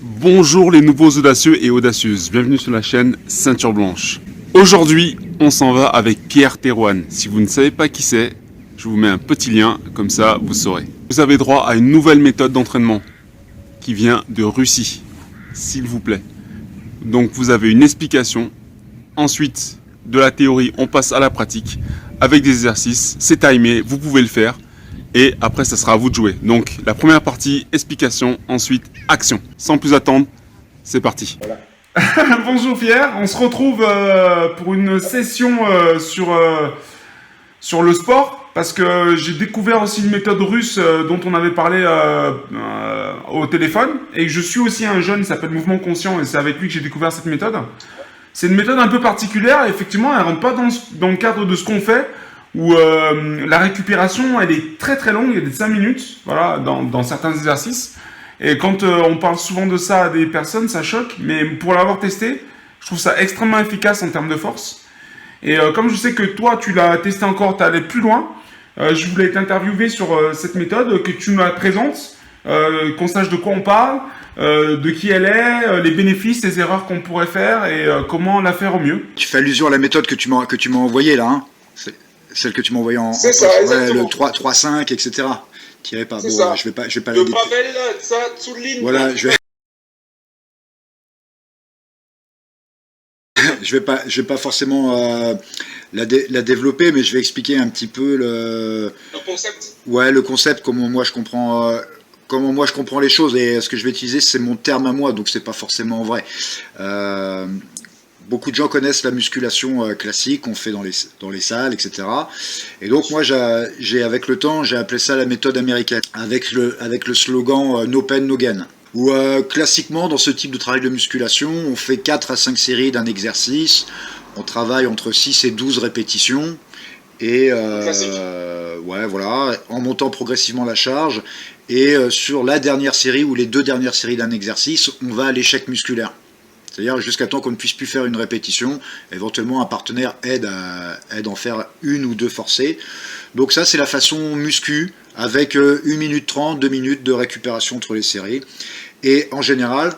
Bonjour les nouveaux audacieux et audacieuses, bienvenue sur la chaîne Ceinture Blanche. Aujourd'hui, on s'en va avec Pierre Thérouane. Si vous ne savez pas qui c'est, je vous mets un petit lien, comme ça vous saurez. Vous avez droit à une nouvelle méthode d'entraînement qui vient de Russie, s'il vous plaît. Donc vous avez une explication, ensuite de la théorie on passe à la pratique avec des exercices, c'est timé, vous pouvez le faire. Et après, ça sera à vous de jouer. Donc, la première partie, explication, ensuite, action. Sans plus attendre, c'est parti. Voilà. Bonjour Pierre, on se retrouve pour une session sur le sport. Parce que j'ai découvert aussi une méthode russe dont on avait parlé au téléphone. Et je suis aussi un jeune, il s'appelle Mouvement Conscient, et c'est avec lui que j'ai découvert cette méthode. C'est une méthode un peu particulière, et effectivement, elle ne rentre pas dans le cadre de ce qu'on fait, où la récupération, elle est très très longue, il y a des 5 minutes, voilà, dans certains exercices. Et quand on parle souvent de ça à des personnes, ça choque, mais pour l'avoir testé, je trouve ça extrêmement efficace en termes de force. Et comme je sais que toi, tu l'as testé encore, tu es allé plus loin, je voulais t'interviewer sur cette méthode, que tu nous la présentes, qu'on sache de quoi on parle, de qui elle est, les bénéfices, les erreurs qu'on pourrait faire et comment la faire au mieux. Tu fais allusion à la méthode que tu m'as envoyée là, hein. Celle que tu m'as envoyée C'est ça, ouais, le exactement. 3-5, etc. Tiré par. C'est Bon, ça. je vais pas Le la dé- Pavel, ça, Tsoulin. Voilà, je vais pas forcément la développer, mais je vais expliquer un petit peu Le concept. ouais, le concept, comment moi je comprends les choses, et ce que je vais utiliser, c'est mon terme à moi, donc c'est pas forcément vrai. Euh, Beaucoup de gens connaissent la musculation classique qu'on fait dans les salles, etc. Et donc moi, avec le temps, j'ai appelé ça la méthode américaine, avec le slogan No pain, no gain. Où classiquement, dans ce type de travail de musculation, on fait 4 à 5 séries d'un exercice, on travaille entre 6 et 12 répétitions, et ouais, voilà, en montant progressivement la charge. Et sur la dernière série ou les 2 dernières séries d'un exercice, on va à l'échec musculaire. C'est-à-dire jusqu'à temps qu'on ne puisse plus faire une répétition, éventuellement un partenaire aide à en faire 1 ou 2 forcées. Donc ça, c'est la façon muscu, avec 1 minute 30, 2 minutes de récupération entre les séries. Et en général,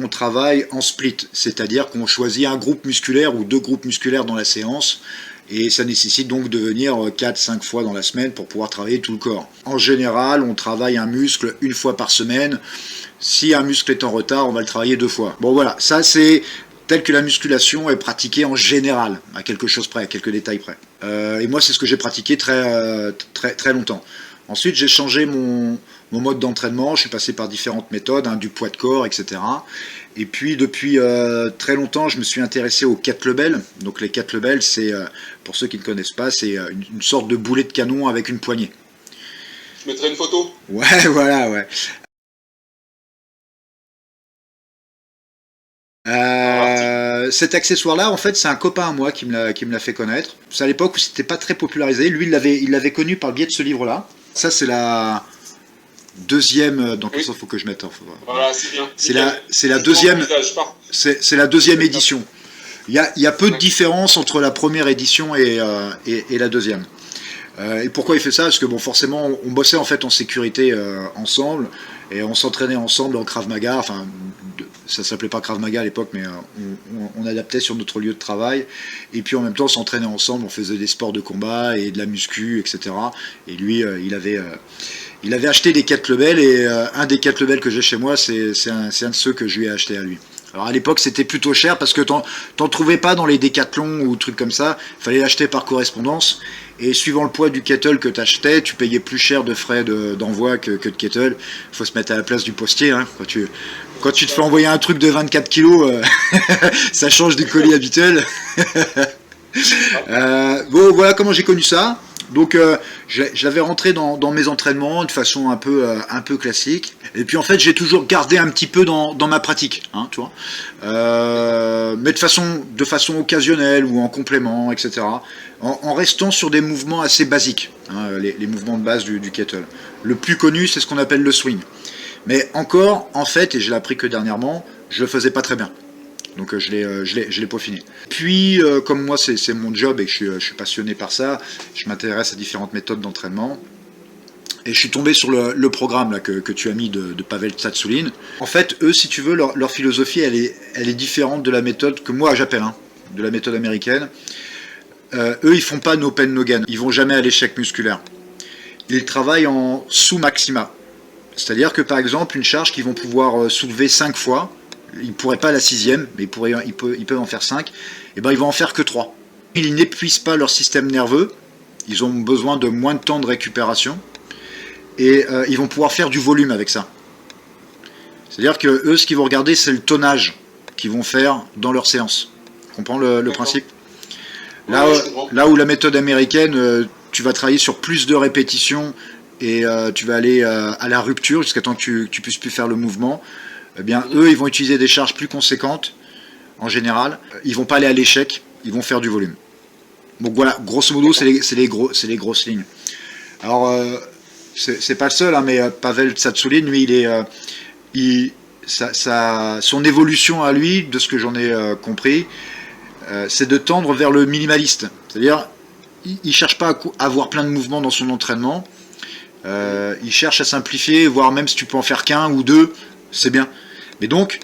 on travaille en split, c'est-à-dire qu'on choisit un groupe musculaire ou 2 groupes musculaires dans la séance, et ça nécessite donc de venir 4-5 fois dans la semaine pour pouvoir travailler tout le corps. En général, on travaille un muscle 1 fois par semaine. Si un muscle est en retard, on va le travailler 2 fois. Bon voilà, ça c'est tel que la musculation est pratiquée en général, à quelque chose près, à quelques détails près. Et moi, c'est ce que j'ai pratiqué très longtemps. Ensuite, j'ai changé mon mode d'entraînement, je suis passé par différentes méthodes, hein, du poids de corps, etc. Et puis, depuis très longtemps, je me suis intéressé aux kettlebells. Donc, les kettlebells, c'est, pour ceux qui ne connaissent pas, c'est une sorte de boulet de canon avec une poignée. Je mettrai une photo. Ouais, voilà, ouais. Cet accessoire-là, en fait, c'est un copain à moi qui me l'a fait connaître. C'est à l'époque où c'était pas très popularisé. Lui, il l'avait connu par le biais de ce livre-là. Ça, c'est la deuxième. Dans quel sens faut que je mette? Voilà, c'est bien. C'est la deuxième. C'est la deuxième édition. Il y a peu de différence entre la première édition et la deuxième. Et pourquoi il fait ça? Parce que bon, forcément, on bossait en fait en sécurité ensemble, et on s'entraînait ensemble en Krav Maga. Enfin, ça s'appelait pas Krav Maga à l'époque, mais on adaptait sur notre lieu de travail. Et puis en même temps, on s'entraînait ensemble, on faisait des sports de combat et de la muscu, etc. Et lui, il avait acheté des kettlebells, et un des kettlebells que j'ai chez moi, c'est un de ceux que je lui ai acheté à lui. Alors à l'époque, c'était plutôt cher parce que t'en trouvais pas dans les décathlons ou trucs comme ça. Il fallait l'acheter par correspondance. Et suivant le poids du kettle que tu achetais, tu payais plus cher de frais d'envoi que de kettle. Il faut se mettre à la place du postier, hein. Quand tu te fais envoyer un truc de 24 kilos, ça change du colis habituel. Bon, voilà comment j'ai connu ça. Donc je l'avais rentré dans mes entraînements de façon un peu classique. Et puis en fait, j'ai toujours gardé un petit peu dans ma pratique, hein, tu vois. Mais de façon occasionnelle ou en complément, etc. En restant sur des mouvements assez basiques, hein, les mouvements de base du kettle. Le plus connu, c'est ce qu'on appelle le swing. Mais encore, en fait, et je l'ai appris que dernièrement, je le faisais pas très bien. Donc je l'ai peaufiné. Puis, comme moi c'est mon job et que je suis passionné par ça, je m'intéresse à différentes méthodes d'entraînement. Et je suis tombé sur le programme là, que tu as mis de Pavel Tsatsouline. En fait, eux, si tu veux, leur philosophie, elle est différente de la méthode que moi j'appelle, hein, de la méthode américaine. Eux, ils font pas no pain, no gain. Ils vont jamais à l'échec musculaire. Ils travaillent en sous-maxima. C'est-à-dire que, par exemple, une charge qu'ils vont pouvoir soulever 5 fois, ils ne pourraient pas la 6e, mais ils peuvent en faire 5, et ben ils vont en faire que 3. Ils n'épuisent pas leur système nerveux, ils ont besoin de moins de temps de récupération, et ils vont pouvoir faire du volume avec ça. C'est-à-dire que eux, ce qu'ils vont regarder, c'est le tonnage qu'ils vont faire dans leur séance. Tu comprends le principe? Là où la méthode américaine, tu vas travailler sur plus de répétitions, et tu vas aller à la rupture jusqu'à temps que tu puisses plus faire le mouvement. Eh bien, eux, ils vont utiliser des charges plus conséquentes, en général. Ils vont pas aller à l'échec, ils vont faire du volume. Donc voilà, grosso modo, c'est les grosses lignes. Alors, c'est pas le seul, hein, mais Pavel Tsatsouline, lui, son évolution à lui, de ce que j'en ai compris, c'est de tendre vers le minimaliste. C'est-à-dire, il cherche pas à avoir plein de mouvements dans son entraînement. Il cherche à simplifier, voire même si tu peux en faire qu'un ou deux, c'est bien. Mais donc,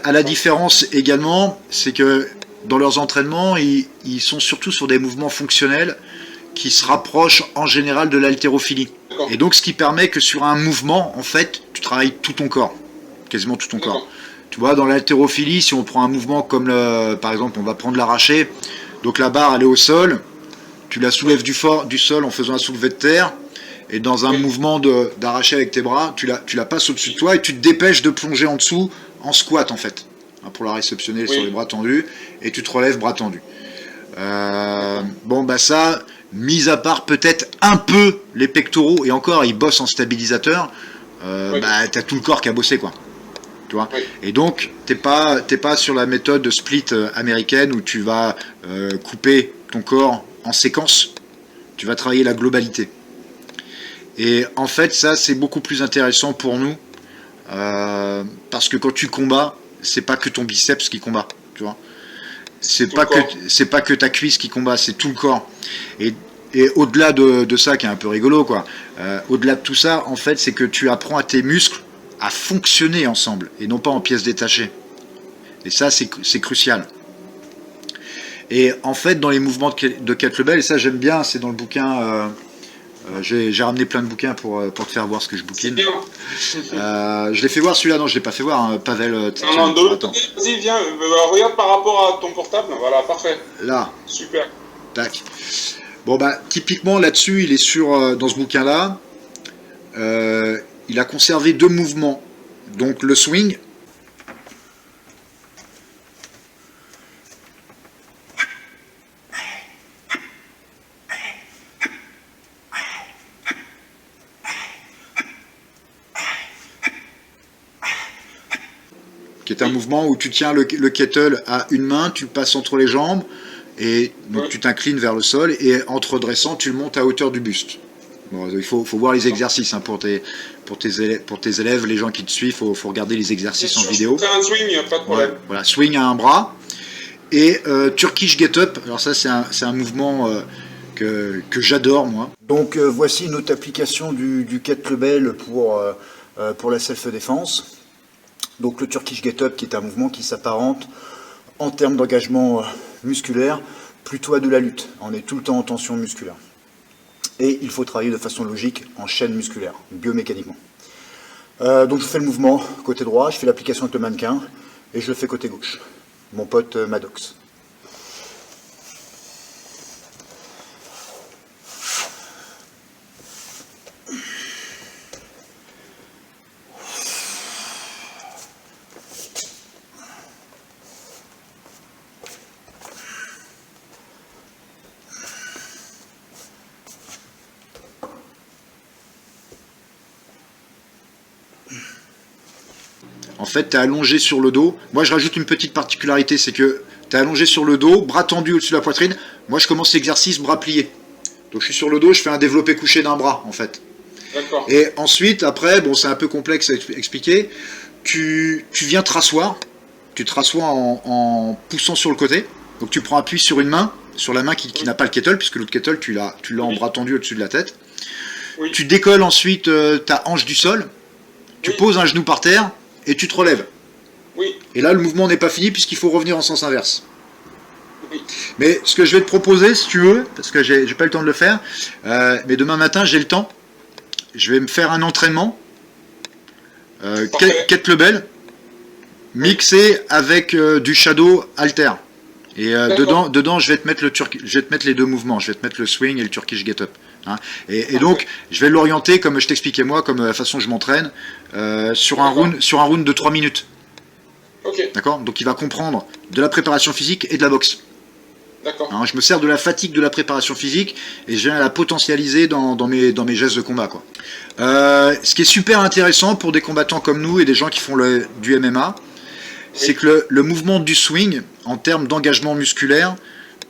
à la différence également, c'est que dans leurs entraînements, ils sont surtout sur des mouvements fonctionnels qui se rapprochent en général de l'haltérophilie. Et donc, ce qui permet que sur un mouvement, en fait, tu travailles tout ton corps, quasiment tout ton corps. Tu vois, dans l'haltérophilie, si on prend un mouvement comme, par exemple, on va prendre l'arraché, donc la barre, elle est au sol, tu la soulèves du sol en faisant un soulevé de terre, et dans un mouvement d'arracher avec tes bras, tu la passes au-dessus de toi et tu te dépêches de plonger en dessous en squat en fait, pour la réceptionner sur les bras tendus, et tu te relèves bras tendus. Bon bah ça, mis à part peut-être un peu les pectoraux, et encore ils bossent en stabilisateur, bah t'as tout le corps qui a bossé quoi. Tu vois. Et donc t'es pas sur la méthode de split américaine où tu vas couper ton corps en séquence, tu vas travailler la globalité. Et en fait, ça, c'est beaucoup plus intéressant pour nous, parce que quand tu combats, c'est pas que ton biceps qui combat, tu vois. C'est pas que ta cuisse qui combat, c'est tout le corps. Et au-delà de ça, qui est un peu rigolo, quoi, au-delà de tout ça, en fait, c'est que tu apprends à tes muscles à fonctionner ensemble, et non pas en pièces détachées. Et ça, c'est crucial. Et en fait, dans les mouvements de kettlebell, et ça j'aime bien, c'est dans le bouquin... j'ai ramené plein de bouquins pour te faire voir ce que je bouquine. Je l'ai fait voir celui-là, non, je l'ai pas fait voir, hein, Pavel. Non, de l'autre côté, vas-y, viens, regarde par rapport à ton portable, voilà, parfait. Là. Super. Tac. Bon, bah, typiquement là-dessus, il est sur, dans ce bouquin-là, il a conservé 2 mouvements. Donc le swing. Qui est un mouvement où tu tiens le kettle à une main, tu le passes entre les jambes, et donc tu t'inclines vers le sol, et en te redressant, tu le montes à hauteur du buste. Bon, il faut voir les exercices hein, pour tes élèves, les gens qui te suivent, il faut regarder les exercices en vidéo. C'est un swing, pas de problème. Voilà, swing à un bras. Et Turkish Get Up, alors ça c'est un mouvement que j'adore moi. Donc voici une autre application du kettlebell pour la self-défense. Donc le Turkish Get Up qui est un mouvement qui s'apparente en termes d'engagement musculaire plutôt à de la lutte. On est tout le temps en tension musculaire. Et il faut travailler de façon logique en chaîne musculaire, biomécaniquement. Donc je fais le mouvement côté droit, je fais l'application avec le mannequin et je le fais côté gauche. Mon pote Maddox. En fait, tu es allongé sur le dos. Moi, je rajoute une petite particularité, c'est que tu es allongé sur le dos, bras tendus au-dessus de la poitrine. Moi, je commence l'exercice bras pliés. Donc, je suis sur le dos, je fais un développé couché d'un bras, en fait. D'accord. Et ensuite, après, bon, c'est un peu complexe à expliquer, tu viens te rasseoir. Tu te rassois en poussant sur le côté. Donc, tu prends appui sur une main, sur la main qui n'a pas le kettle, puisque l'autre kettle, tu l'as en bras tendu au-dessus de la tête. Oui. tu décolles ensuite ta hanche du sol, tu Oui. poses un genou par terre et tu te relèves. Oui. Et là, le mouvement n'est pas fini puisqu'il faut revenir en sens inverse. Oui. Mais ce que je vais te proposer, si tu veux, parce que j'ai pas le temps de le faire, mais demain matin, j'ai le temps, je vais me faire un entraînement, Parfait. kettlebell, mixé avec du shadow halter. Et dedans, je vais te mettre les deux mouvements. Je vais te mettre le swing et le Turkish get up. Hein. Et donc, je vais l'orienter comme je t'expliquais moi, comme la façon dont je m'entraîne, sur un round de 3 minutes. Ok. D'accord. Donc, il va comprendre de la préparation physique et de la boxe. D'accord. Hein, je me sers de la fatigue de la préparation physique et je viens la potentialiser dans mes gestes de combat, quoi. Ce qui est super intéressant pour des combattants comme nous et des gens qui font du MMA, c'est que le mouvement du swing, en termes d'engagement musculaire,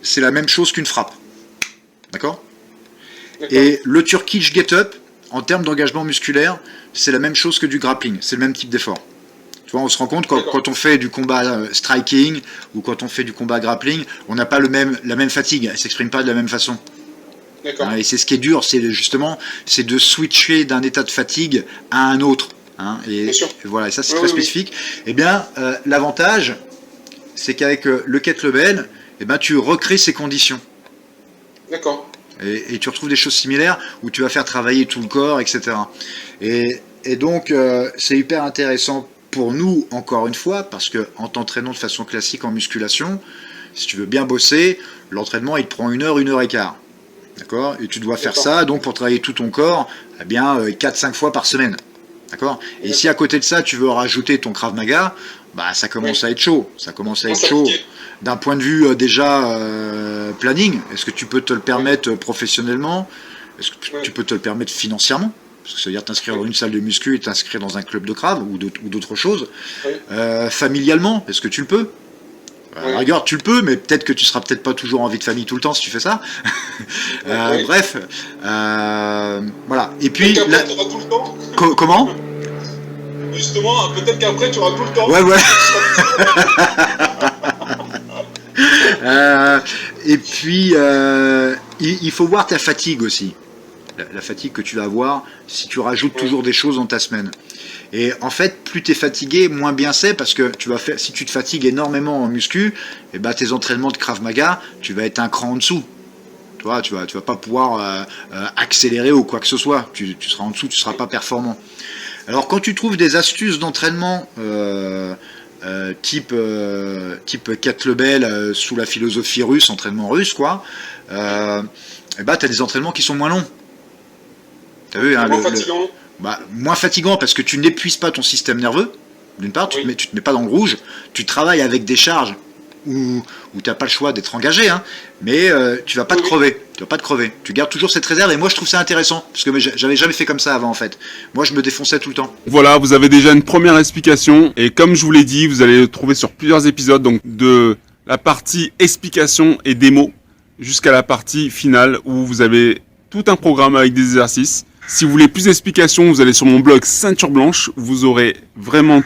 c'est la même chose qu'une frappe. D'accord ? D'accord. Et le Turkish get-up, en termes d'engagement musculaire, c'est la même chose que du grappling. C'est le même type d'effort. Tu vois, on se rend compte quand on fait du combat striking ou quand on fait du combat grappling, on n'a pas la même fatigue. Elle ne s'exprime pas de la même façon. D'accord. Hein, et c'est ce qui est dur, c'est de switcher d'un état de fatigue à un autre. Hein, Bien sûr. et voilà, et ça c'est Oui, très oui, oui. spécifique. Eh bien, l'avantage, c'est qu'avec le kettlebell, eh ben, tu recrées ces conditions. D'accord. Et tu retrouves des choses similaires où tu vas faire travailler tout le corps, etc. Et donc, c'est hyper intéressant pour nous, encore une fois, parce qu'en t'entraînant de façon classique en musculation, si tu veux bien bosser, l'entraînement, il te prend 1 heure, 1 heure et quart. D'accord ? Et tu dois faire D'accord. ça, donc pour travailler tout ton corps, eh bien, 4-5 fois par semaine. D'accord ? Et si à côté de ça, tu veux rajouter ton Krav Maga, bah, ça commence à être chaud. Ça commence à être chaud. D'un point de vue déjà planning, est-ce que tu peux te le permettre professionnellement ? Est-ce que tu peux te le permettre financièrement ? Parce que ça veut dire t'inscrire dans une salle de muscu et t'inscrire dans un club de Krav ou d'autres choses. Oui. Familialement, est-ce que tu le peux ? Oui. Regarde, tu le peux, mais peut-être que tu seras peut-être pas toujours en vie de famille tout le temps si tu fais ça. Oui. Bref, voilà. Et puis, Peut-être qu'après, tu auras tout le temps. Comment ? Justement, peut-être qu'après, tu auras tout le temps. Ouais. Et puis, il faut voir ta fatigue aussi. La fatigue que tu vas avoir si tu rajoutes toujours des choses dans ta semaine. Et en fait, plus tu es fatigué, moins bien c'est, parce que si tu te fatigues énormément en muscu, et ben tes entraînements de Krav Maga, tu vas être un cran en dessous. Tu vas pas pouvoir accélérer ou quoi que ce soit. Tu seras en dessous, tu seras pas performant. Alors quand tu trouves des astuces d'entraînement type kettlebell sous la philosophie russe, entraînement russe, quoi, et ben t'as des entraînements qui sont moins longs. T'as vu, hein, moins fatigant parce que tu n'épuises pas ton système nerveux. D'une part, tu te mets pas dans le rouge. Tu travailles avec des charges où tu n'as pas le choix d'être engagé, hein, mais tu vas pas te crever. Tu vas pas te crever. Tu gardes toujours cette réserve et moi je trouve ça intéressant parce que j'avais jamais fait comme ça avant en fait. Moi je me défonçais tout le temps. Voilà, vous avez déjà une première explication et comme je vous l'ai dit, vous allez le trouver sur plusieurs épisodes, donc de la partie explication et démo jusqu'à la partie finale où vous avez tout un programme avec des exercices. Si vous voulez plus d'explications, vous allez sur mon blog Ceinture Blanche, vous aurez vraiment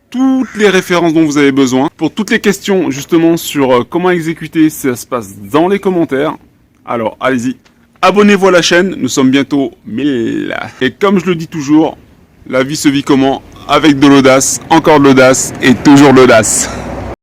toutes les références dont vous avez besoin. Pour toutes les questions justement sur comment exécuter, ça se passe dans les commentaires. Alors allez-y, abonnez-vous à la chaîne, nous sommes bientôt 1000. Et comme je le dis toujours, la vie se vit comment ? Avec de l'audace, encore de l'audace et toujours de l'audace.